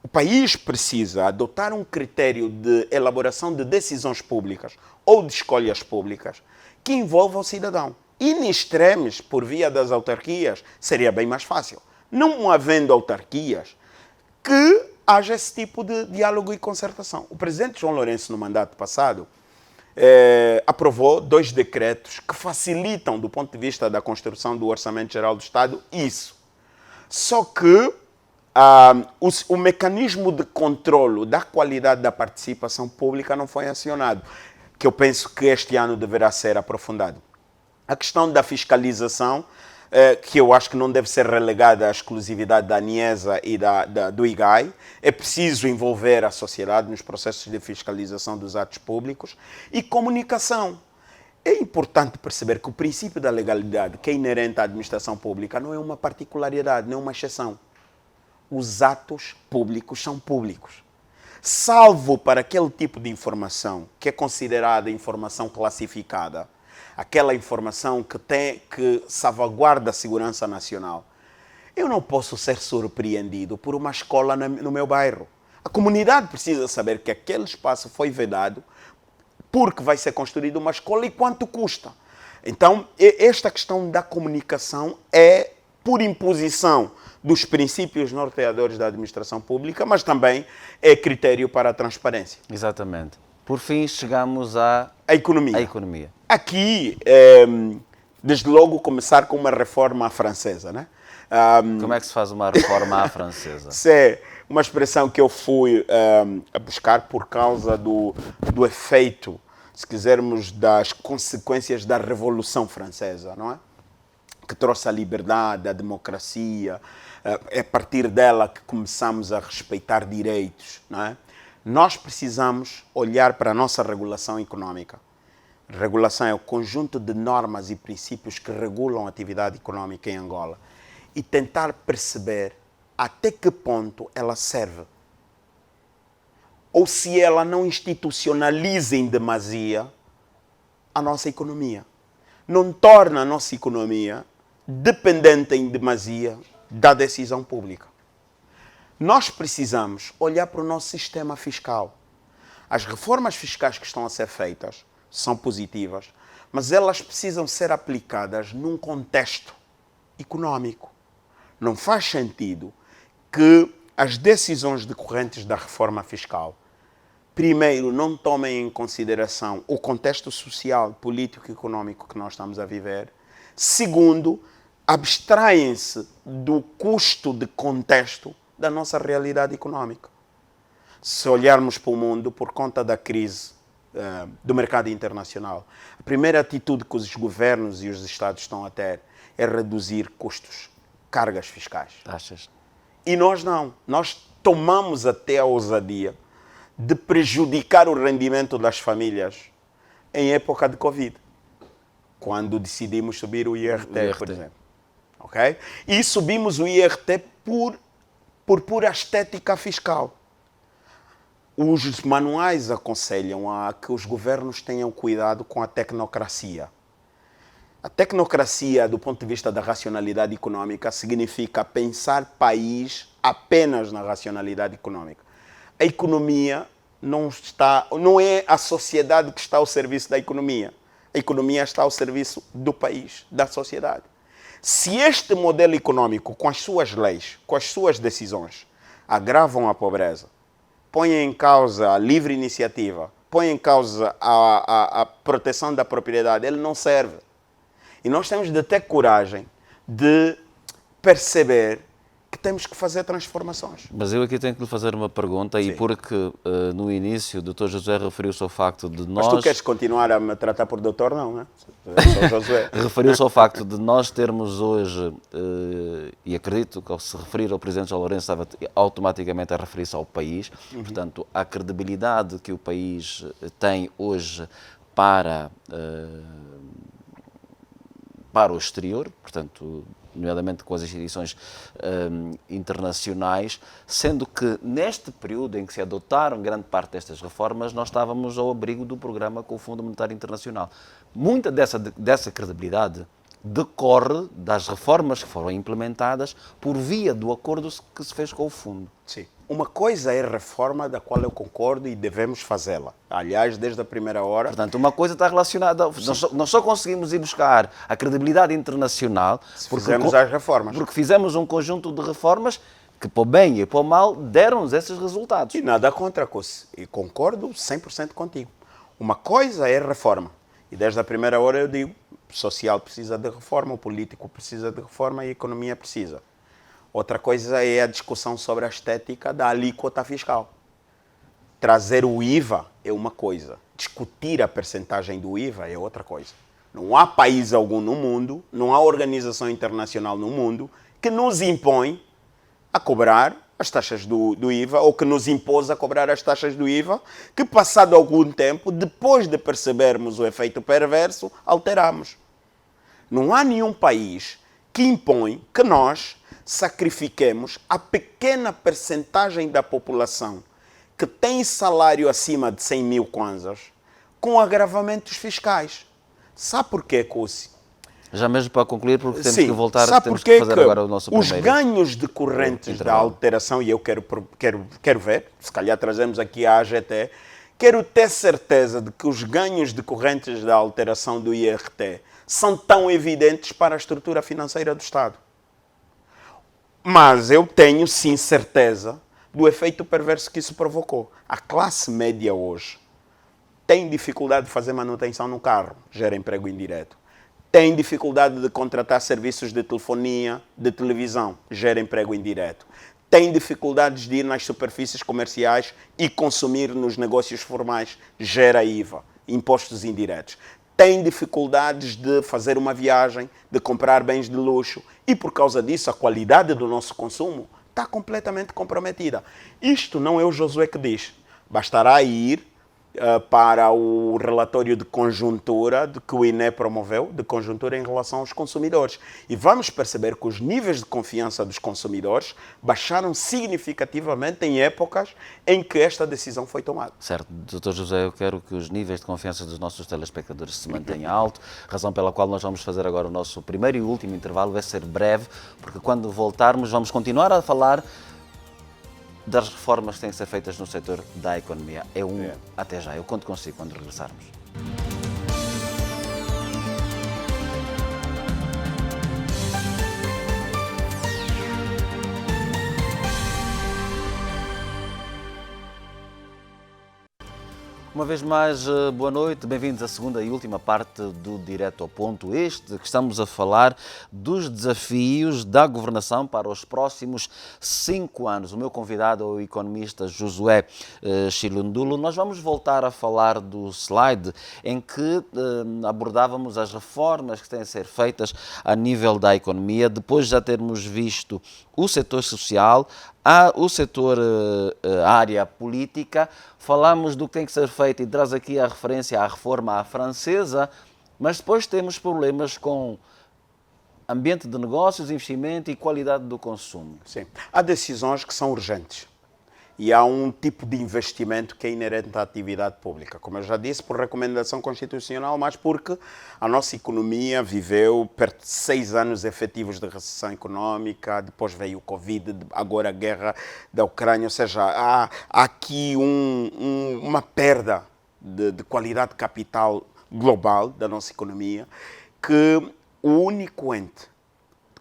[SPEAKER 2] O país precisa adotar um critério de elaboração de decisões públicas ou de escolhas públicas que envolvam o cidadão. In extremis, por via das autarquias, seria bem mais fácil. Não havendo autarquias, que haja esse tipo de diálogo e concertação. O presidente João Lourenço, no mandato passado, aprovou 2 decretos que facilitam, do ponto de vista da construção do Orçamento Geral do Estado, isso. Só que o mecanismo de controlo da qualidade da participação pública não foi acionado, que eu penso que este ano deverá ser aprofundado. A questão da fiscalização, que eu acho que não deve ser relegada à exclusividade da ANIESA e do IGAI. É preciso envolver a sociedade nos processos de fiscalização dos atos públicos. E comunicação. É importante perceber que o princípio da legalidade, que é inerente à administração pública, não é uma particularidade, não é uma exceção. Os atos públicos são públicos. Salvo para aquele tipo de informação que é considerada informação classificada, aquela informação que salvaguarda a segurança nacional. Eu não posso ser surpreendido por uma escola no meu bairro. A comunidade precisa saber que aquele espaço foi vedado porque vai ser construída uma escola e quanto custa. Então, esta questão da comunicação é por imposição dos princípios norteadores da administração pública, mas também é critério para a transparência.
[SPEAKER 1] Exatamente. Por fim, chegamos à economia.
[SPEAKER 2] Aqui, desde logo, começar com uma reforma francesa, né?
[SPEAKER 1] Como é que se faz uma reforma à francesa?
[SPEAKER 2] Isso é uma expressão que eu fui a buscar por causa do efeito, se quisermos, das consequências da Revolução Francesa, não é? Que trouxe a liberdade, a democracia. É a partir dela que começamos a respeitar direitos, não é? Nós precisamos olhar para a nossa regulação econômica. Regulação é o conjunto de normas e princípios que regulam a atividade econômica em Angola e tentar perceber até que ponto ela serve. Ou se ela não institucionaliza em demasia a nossa economia. Não torna a nossa economia dependente em demasia da decisão pública. Nós precisamos olhar para o nosso sistema fiscal. As reformas fiscais que estão a ser feitas são positivas, mas elas precisam ser aplicadas num contexto econômico. Não faz sentido que as decisões decorrentes da reforma fiscal primeiro, não tomem em consideração o contexto social, político e econômico que nós estamos a viver. Segundo, abstraem-se do custo de contexto da nossa realidade econômica. Se olharmos para o mundo, por conta da crise do mercado internacional, a primeira atitude que os governos e os Estados estão a ter é reduzir custos, cargas fiscais.
[SPEAKER 1] Taxas.
[SPEAKER 2] E nós não. Nós tomamos até a ousadia de prejudicar o rendimento das famílias em época de Covid, quando decidimos subir o IRT, por exemplo. Okay? E subimos o IRT por pura estética fiscal. Os manuais aconselham a que os governos tenham cuidado com a tecnocracia. A tecnocracia, do ponto de vista da racionalidade econômica, significa pensar país apenas na racionalidade econômica. A economia não é a sociedade que está ao serviço da economia. A economia está ao serviço do país, da sociedade. Se este modelo econômico, com as suas leis, com as suas decisões, agravam a pobreza, põe em causa a livre iniciativa, põe em causa a proteção da propriedade, ele não serve. E nós temos de ter coragem de perceber que temos que fazer transformações.
[SPEAKER 1] Mas eu aqui tenho que lhe fazer uma pergunta,
[SPEAKER 2] Sim.
[SPEAKER 1] e porque no início o Dr. José referiu-se ao facto de nós...
[SPEAKER 2] Mas tu queres continuar a me tratar por doutor, não, né? Eu sou Josué.
[SPEAKER 1] Referiu-se ao facto de nós termos hoje, e acredito que ao se referir ao Presidente João Lourenço estava automaticamente a referir-se ao país, portanto, a credibilidade que o país tem hoje para o exterior, portanto, nomeadamente com as instituições internacionais, sendo que neste período em que se adotaram grande parte destas reformas, nós estávamos ao abrigo do programa com o Fundo Monetário Internacional. Muita dessa credibilidade decorre das reformas que foram implementadas por via do acordo que se fez com o Fundo.
[SPEAKER 2] Sim. Uma coisa é a reforma da qual eu concordo e devemos fazê-la. Aliás, desde a primeira hora...
[SPEAKER 1] Portanto, uma coisa está relacionada... Nós só conseguimos ir buscar a credibilidade internacional
[SPEAKER 2] se fizemos as reformas.
[SPEAKER 1] Porque fizemos um conjunto de reformas que, para o bem e para o mal, deram-nos esses resultados.
[SPEAKER 2] E nada contra, e concordo 100% contigo. Uma coisa é a reforma. E desde a primeira hora eu digo, o social precisa de reforma, o político precisa de reforma e a economia precisa. Outra coisa é a discussão sobre a estética da alíquota fiscal. Trazer o IVA é uma coisa. Discutir a percentagem do IVA é outra coisa. Não há país algum no mundo, não há organização internacional no mundo que nos impõe a cobrar as taxas do IVA ou que nos impôs a cobrar as taxas do IVA, que passado algum tempo, depois de percebermos o efeito perverso, alteramos. Não há nenhum país que impõe que nós sacrifiquemos a pequena percentagem da população que tem salário acima de 100 mil kwanzas com agravamentos fiscais. Sabe porquê, Coussi?
[SPEAKER 1] Já mesmo para concluir, porque temos
[SPEAKER 2] Sim,
[SPEAKER 1] que voltar,
[SPEAKER 2] temos
[SPEAKER 1] que fazer agora o nosso
[SPEAKER 2] os
[SPEAKER 1] primeiro
[SPEAKER 2] ganhos decorrentes da alteração, e eu quero ver, se calhar trazemos aqui a AGT, quero ter certeza de que os ganhos decorrentes da alteração do IRT são tão evidentes para a estrutura financeira do Estado. Mas eu tenho sim certeza do efeito perverso que isso provocou. A classe média hoje tem dificuldade de fazer manutenção no carro, gera emprego indireto. Tem dificuldade de contratar serviços de telefonia, de televisão, gera emprego indireto. Tem dificuldades de ir nas superfícies comerciais e consumir nos negócios formais, gera IVA, impostos indiretos. Tem dificuldades de fazer uma viagem, de comprar bens de luxo e, por causa disso, a qualidade do nosso consumo está completamente comprometida. Isto não é o Josué que diz. Bastará ir para o relatório de conjuntura que o INE promoveu, de conjuntura em relação aos consumidores. E vamos perceber que os níveis de confiança dos consumidores baixaram significativamente em épocas em que esta decisão foi tomada.
[SPEAKER 1] Certo. Dr. José, eu quero que os níveis de confiança dos nossos telespectadores se mantenham alto, razão pela qual nós vamos fazer agora o nosso primeiro e último intervalo, vai ser breve, porque quando voltarmos vamos continuar a falar das reformas que têm que ser feitas no setor da economia. Até já. Eu conto consigo quando regressarmos. Uma vez mais, boa noite, bem-vindos à segunda e última parte do Direto ao Ponto. Que estamos a falar dos desafios da governação para os próximos 5 anos. O meu convidado é o economista Josué Chilundulo. Nós vamos voltar a falar do slide em que abordávamos as reformas que têm a ser feitas a nível da economia, depois de já termos visto o setor social, o setor, a área política. Falamos do que tem que ser feito e traz aqui a referência à reforma à francesa, mas depois temos problemas com ambiente de negócios, investimento e qualidade do consumo.
[SPEAKER 2] Sim. Há decisões que são urgentes e há um tipo de investimento que é inerente à atividade pública. Como eu já disse, por recomendação constitucional, mas porque a nossa economia viveu perto de 6 anos efetivos de recessão económica, depois veio o Covid, agora a guerra da Ucrânia, ou seja, há aqui uma perda de qualidade de capital global da nossa economia, que o único ente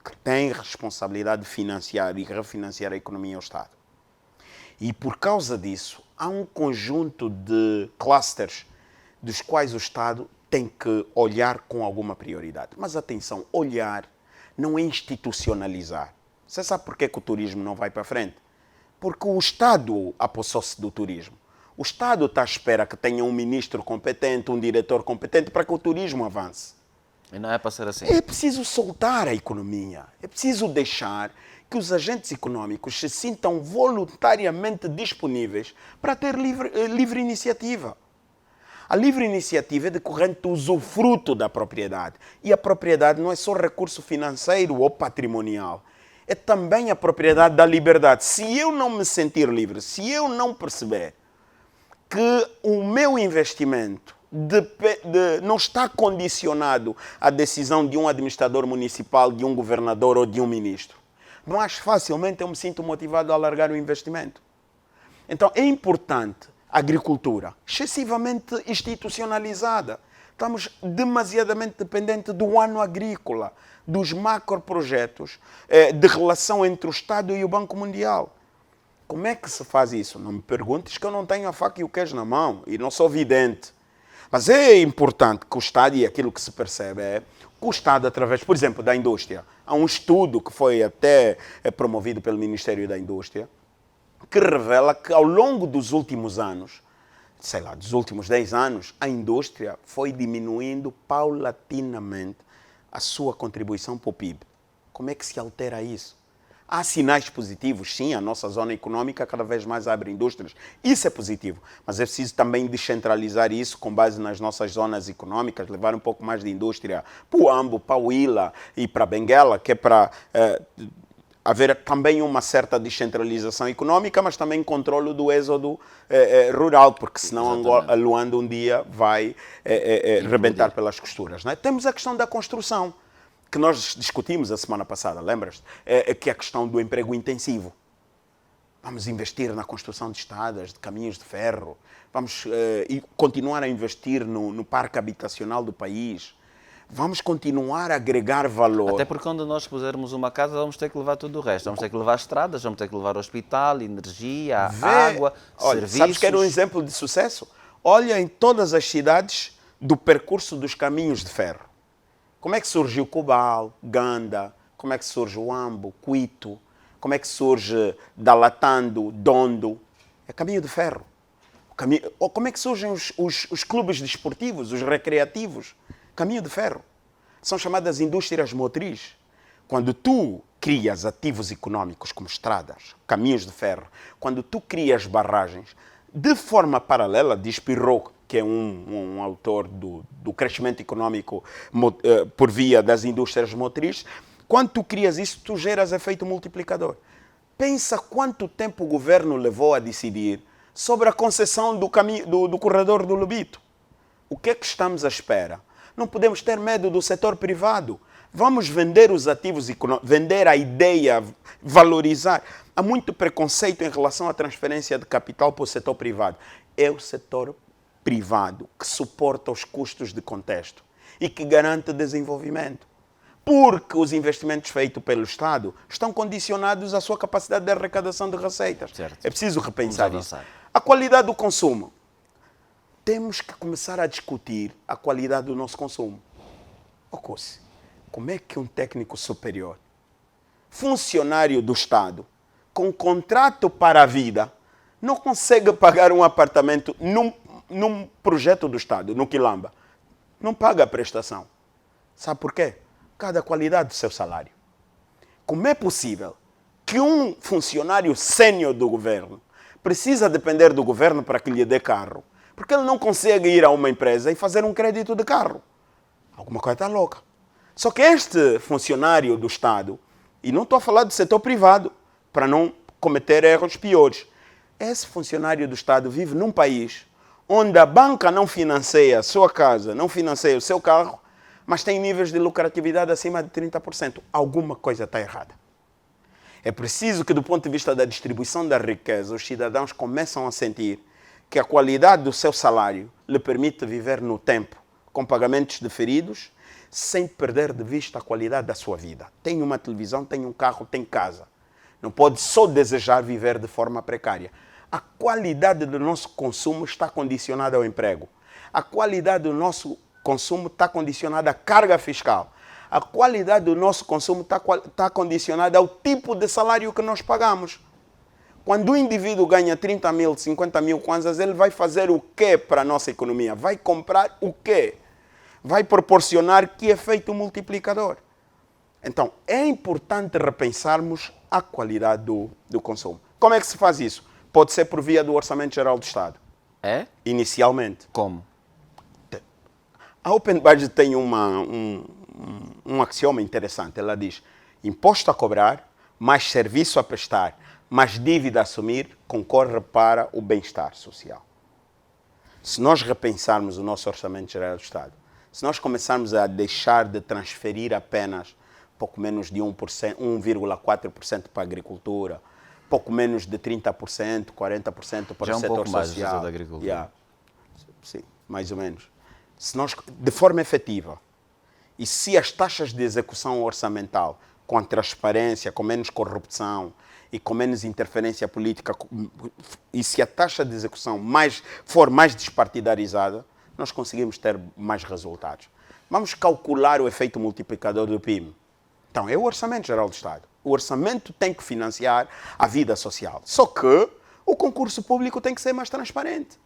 [SPEAKER 2] que tem responsabilidade de financiar e refinanciar a economia é o Estado. E por causa disso, há um conjunto de clusters dos quais o Estado tem que olhar com alguma prioridade. Mas atenção, olhar não é institucionalizar. Você sabe por que o turismo não vai para frente? Porque o Estado apossou-se do turismo. O Estado está à espera que tenha um ministro competente, um diretor competente para que o turismo avance.
[SPEAKER 1] E não é para ser assim.
[SPEAKER 2] É preciso soltar a economia. É preciso deixar que os agentes econômicos se sintam voluntariamente disponíveis para ter livre iniciativa. A livre iniciativa é decorrente do usufruto da propriedade. E a propriedade não é só recurso financeiro ou patrimonial. É também a propriedade da liberdade. Se eu não me sentir livre, se eu não perceber que o meu investimento não está condicionado à decisão de um administrador municipal, de um governador ou de um ministro, mais facilmente eu me sinto motivado a alargar o investimento. Então é importante a agricultura, excessivamente institucionalizada. Estamos demasiadamente dependentes do ano agrícola, dos macroprojetos de relação entre o Estado e o Banco Mundial. Como é que se faz isso? Não me perguntes que eu não tenho a faca e o queijo na mão e não sou vidente. Mas é importante que o Estado, e aquilo que se percebe é que o Estado, através, por exemplo, da indústria, há um estudo que foi até promovido pelo Ministério da Indústria, que revela que ao longo dos últimos anos, dos últimos 10 anos, a indústria foi diminuindo paulatinamente a sua contribuição para o PIB. Como é que se altera isso? Há sinais positivos, sim, a nossa zona econômica cada vez mais abre indústrias. Isso é positivo, mas é preciso também descentralizar isso com base nas nossas zonas econômicas, levar um pouco mais de indústria para o Ambo, para o Ila e para a Benguela, que é para haver também uma certa descentralização econômica, mas também controle do êxodo rural, porque senão a Luanda um dia vai rebentar pelas costuras. Não é? Temos a questão da construção, que nós discutimos a semana passada, lembras-te? Que é a questão do emprego intensivo. Vamos investir na construção de estradas, de caminhos de ferro, vamos continuar a investir no parque habitacional do país, vamos continuar a agregar valor.
[SPEAKER 1] Até porque quando nós pusermos uma casa, vamos ter que levar tudo o resto. Vamos ter que levar estradas, vamos ter que levar hospital, energia, água, serviços.
[SPEAKER 2] Sabes que era um exemplo de sucesso? Olha em todas as cidades do percurso dos caminhos de ferro. Como é que surgiu Cobal, Ganda, como é que surge o Ambo, Cuito, como é que surge Dalatando, Dondo? É caminho de ferro. Como é que surgem os clubes desportivos, os recreativos? Caminho de ferro. São chamadas indústrias motrizes. Quando tu crias ativos econômicos como estradas, caminhos de ferro, quando tu crias barragens, de forma paralela, diz Pirot, que é um autor do crescimento econômico por via das indústrias motrizes, quando tu crias isso, tu geras efeito multiplicador. Pensa quanto tempo o governo levou a decidir sobre a concessão do corredor do Lobito. O que é que estamos à espera? Não podemos ter medo do setor privado. Vamos vender os ativos econômicos, vender a ideia, valorizar. Há muito preconceito em relação à transferência de capital para o setor privado. É o setor privado que suporta os custos de contexto e que garante desenvolvimento. Porque os investimentos feitos pelo Estado estão condicionados à sua capacidade de arrecadação de receitas.
[SPEAKER 1] Certo.
[SPEAKER 2] É preciso repensar isso. A qualidade do consumo. temos que começar a discutir a qualidade do nosso consumo. Como é que um técnico superior, funcionário do Estado, com contrato para a vida, não consegue pagar um apartamento num projeto do Estado, no Quilamba? Não paga a prestação. Sabe por quê? Por causa da qualidade do seu salário. Como é possível que um funcionário sênior do governo precisa depender do governo para que lhe dê carro? Porque ele não consegue ir a uma empresa e fazer um crédito de carro. Alguma coisa está louca. Só que este funcionário do Estado, e não estou a falar do setor privado, para não cometer erros piores, esse funcionário do Estado vive num país onde a banca não financia a sua casa, não financia o seu carro, mas tem níveis de lucratividade acima de 30%. Alguma coisa está errada. É preciso que, do ponto de vista da distribuição da riqueza, os cidadãos começam a sentir que a qualidade do seu salário lhe permite viver no tempo, com pagamentos deferidos, sem perder de vista a qualidade da sua vida. Tem uma televisão, tem um carro, tem casa. Não pode só desejar viver de forma precária. A qualidade do nosso consumo está condicionada ao emprego. A qualidade do nosso consumo está condicionada à carga fiscal. A qualidade do nosso consumo está condicionada ao tipo de salário que nós pagamos. Quando o indivíduo ganha 30 mil, 50 mil kwanzas, ele vai fazer o quê para a nossa economia? Vai comprar o quê? Vai proporcionar que efeito multiplicador? Então, é importante repensarmos a qualidade do consumo. Como é que se faz isso? Pode ser por via do Orçamento Geral do Estado.
[SPEAKER 1] É?
[SPEAKER 2] Inicialmente.
[SPEAKER 1] Como?
[SPEAKER 2] A Open Budget tem um axioma interessante. Ela diz: imposto a cobrar, mais serviço a prestar, mais dívida a assumir, concorre para o bem-estar social. Se nós repensarmos o nosso Orçamento Geral do Estado, se nós começarmos a deixar de transferir apenas pouco menos de 1,4% para a agricultura, pouco menos de 30%, 40% para
[SPEAKER 1] já
[SPEAKER 2] o setor
[SPEAKER 1] pouco mais
[SPEAKER 2] social.
[SPEAKER 1] da agricultura.
[SPEAKER 2] Sim, mais ou menos. Se nós, de forma efetiva, e se as taxas de execução orçamental, com transparência, com menos corrupção e com menos interferência política, e se a taxa de execução for mais despartidarizada, nós conseguimos ter mais resultados. Vamos calcular o efeito multiplicador do PIB. Então, é o Orçamento Geral do Estado. O orçamento tem que financiar a vida social. Só que o concurso público tem que ser mais transparente.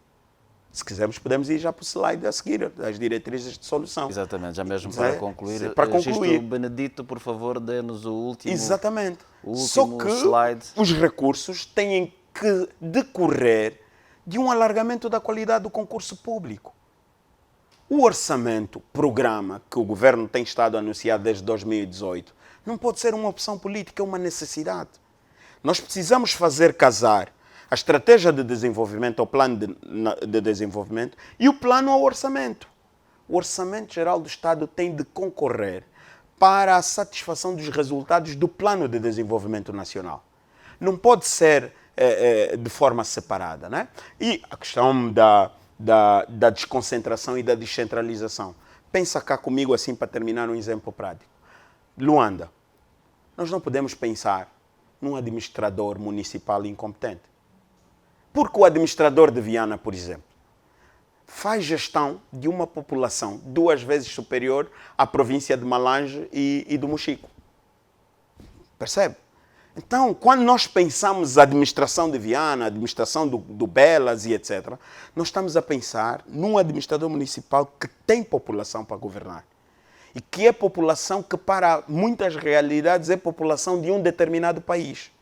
[SPEAKER 2] Se quisermos, podemos ir já para o slide a seguir, as diretrizes de solução.
[SPEAKER 1] Exatamente, já mesmo para concluir.
[SPEAKER 2] Para concluir.
[SPEAKER 1] Benedito, por favor, dê-nos o último,
[SPEAKER 2] Exatamente.
[SPEAKER 1] o último
[SPEAKER 2] Só que
[SPEAKER 1] slide.
[SPEAKER 2] Os recursos têm que decorrer de um alargamento da qualidade do concurso público. O orçamento, programa que o governo tem estado a anunciar desde 2018, não pode ser uma opção política, é uma necessidade. Nós precisamos fazer casar a estratégia de desenvolvimento ao plano de desenvolvimento e o plano ao orçamento. O Orçamento Geral do Estado tem de concorrer para a satisfação dos resultados do plano de desenvolvimento nacional. Não pode ser de forma separada, né? E a questão da desconcentração e da descentralização. Pensa cá comigo assim para terminar um exemplo prático. Luanda. Nós não podemos pensar num administrador municipal incompetente. Porque o administrador de Viana, por exemplo, faz gestão de uma população 2 vezes superior à província de Malange e do Mochico. Percebe? Então, quando nós pensamos a administração de Viana, a administração do Belas e etc., nós estamos a pensar num administrador municipal que tem população para governar. E que é população que, para muitas realidades, é população de um determinado país.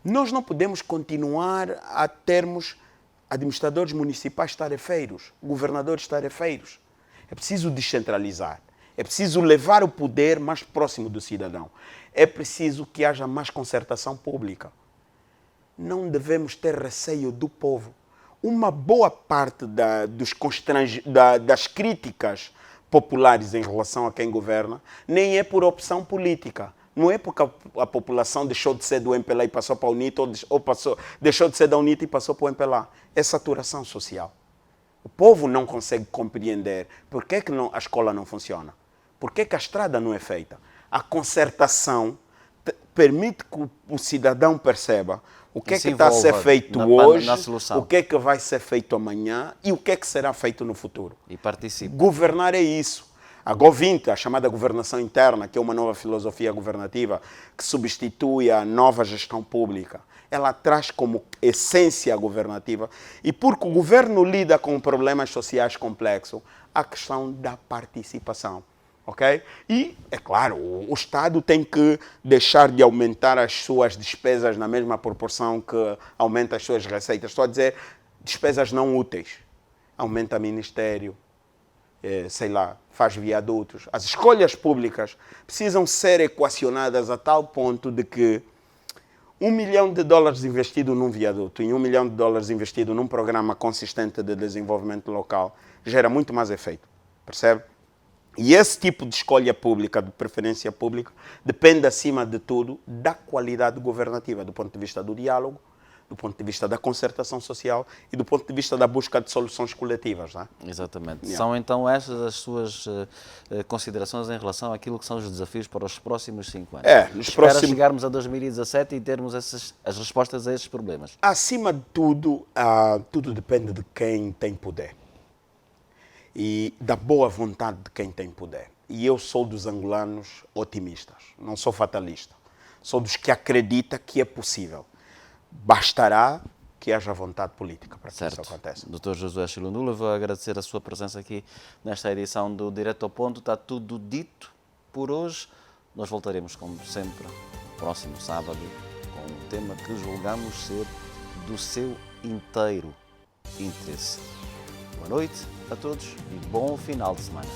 [SPEAKER 2] Nós não podemos continuar a termos administradores municipais tarefeiros, governadores tarefeiros. É preciso descentralizar. É preciso levar o poder mais próximo do cidadão. É preciso que haja mais concertação pública. Não devemos ter receio do povo. Uma boa parte das críticas populares em relação a quem governa nem é por opção política. Não é porque a população deixou de ser do MPLA e passou para a UNITA, ou deixou de ser da UNITA e passou para o MPLA. É saturação social. O povo não consegue compreender por que a escola não funciona. Por que a estrada não é feita? A concertação permite que o cidadão perceba O que é
[SPEAKER 1] se
[SPEAKER 2] que está a ser
[SPEAKER 1] envolva
[SPEAKER 2] feito
[SPEAKER 1] na
[SPEAKER 2] hoje,
[SPEAKER 1] solução.
[SPEAKER 2] o que é que vai ser feito amanhã e o que é que será feito no futuro.
[SPEAKER 1] E participe.
[SPEAKER 2] Governar é isso. A Go20, a chamada governação interna, que é uma nova filosofia governativa que substitui a nova gestão pública, ela traz como essência governativa, e porque o governo lida com problemas sociais complexos, a questão da participação. Okay? E, é claro, o Estado tem que deixar de aumentar as suas despesas na mesma proporção que aumenta as suas receitas. Estou a dizer despesas não úteis. Aumenta ministério, sei lá, faz viadutos. As escolhas públicas precisam ser equacionadas a tal ponto de que $1 milhão investido num viaduto e $1 milhão investido num programa consistente de desenvolvimento local gera muito mais efeito. Percebe? E esse tipo de escolha pública, de preferência pública, depende, acima de tudo, da qualidade governativa, do ponto de vista do diálogo, do ponto de vista da concertação social e do ponto de vista da busca de soluções coletivas. Não é?
[SPEAKER 1] Exatamente. São então estas as suas considerações em relação àquilo que são os desafios para os próximos 5 anos. Espera chegarmos a 2017 e termos as respostas a esses problemas.
[SPEAKER 2] Acima de tudo, tudo depende de quem tem poder e da boa vontade de quem tem poder. E eu sou dos angolanos otimistas, não sou fatalista. Sou dos que acredita que é possível. Bastará que haja vontade política para que isso aconteça.
[SPEAKER 1] Dr. Josué Chilundula, vou agradecer a sua presença aqui nesta edição do Direto ao Ponto. Está tudo dito por hoje. Nós voltaremos, como sempre, próximo sábado, com um tema que julgamos ser do seu inteiro interesse. Boa noite a todos e bom final de semana.